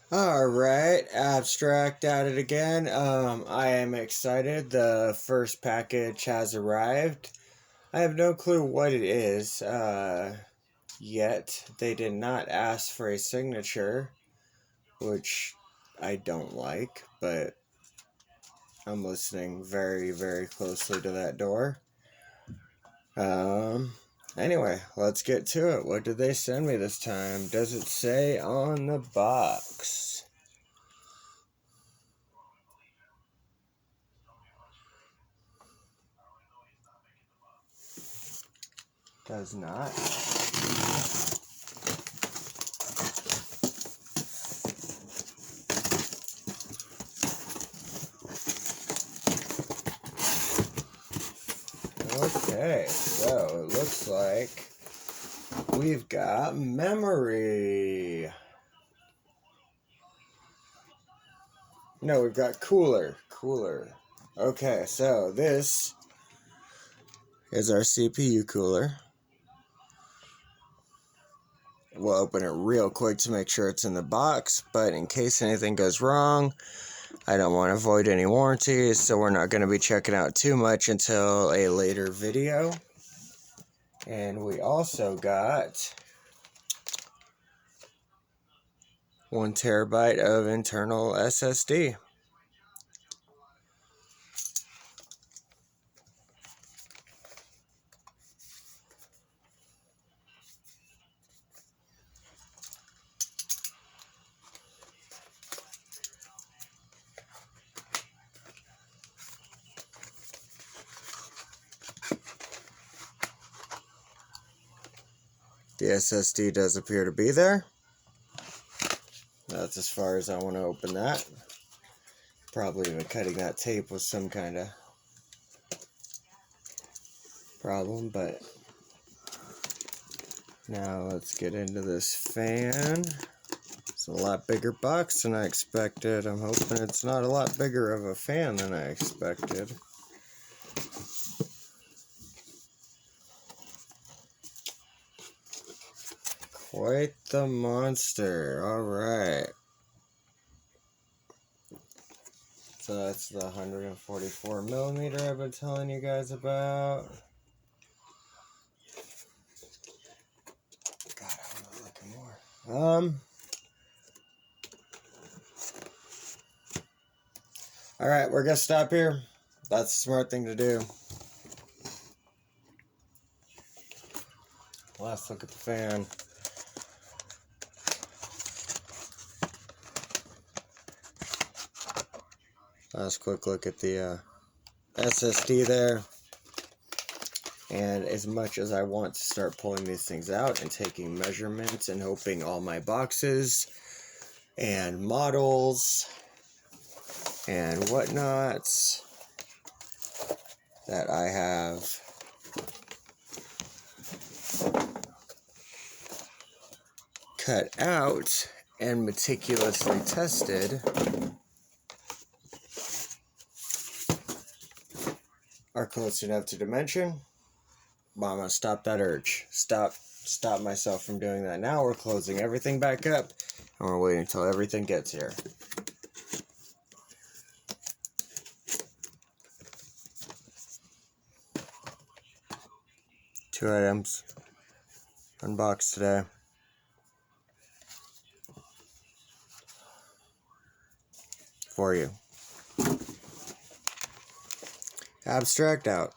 Alright, abstract at it again. I am excited. The first package has arrived. I have no clue what it is, yet. They did not ask for a signature, which I don't like, but I'm listening very, very closely to that door. Anyway, let's get to it. What did they send me this time? Does it say on the box? Does not. Okay, so it looks like we've got memory. No, we've got cooler. Okay, so this is our CPU cooler. We'll open it real quick to make sure it's in the box, but in case anything goes wrong, I don't want to void any warranties, so we're not going to be checking out too much until a later video. And we also got 1 terabyte of internal SSD. The SSD does appear to be there. That's as far as I want to open that. Probably even cutting that tape was some kind of problem, but now let's get into this fan. It's a lot bigger box than I expected. I'm hoping it's not a lot bigger of a fan than I expected. Quite the monster. Alright. So that's the 144 millimeter I've been telling you guys about. God, I want to look more. Alright, we're gonna stop here. That's a smart thing to do. Last look at the fan. Last quick look at the SSD there. And as much as I want to start pulling these things out and taking measurements and hoping all my boxes and models and whatnots that I have cut out and meticulously tested are close enough to dimension. But I'm gonna stop that urge. Stop myself from doing that. Now we're closing everything back up and we're waiting until everything gets here. Two items unboxed today. For you. Abstract out.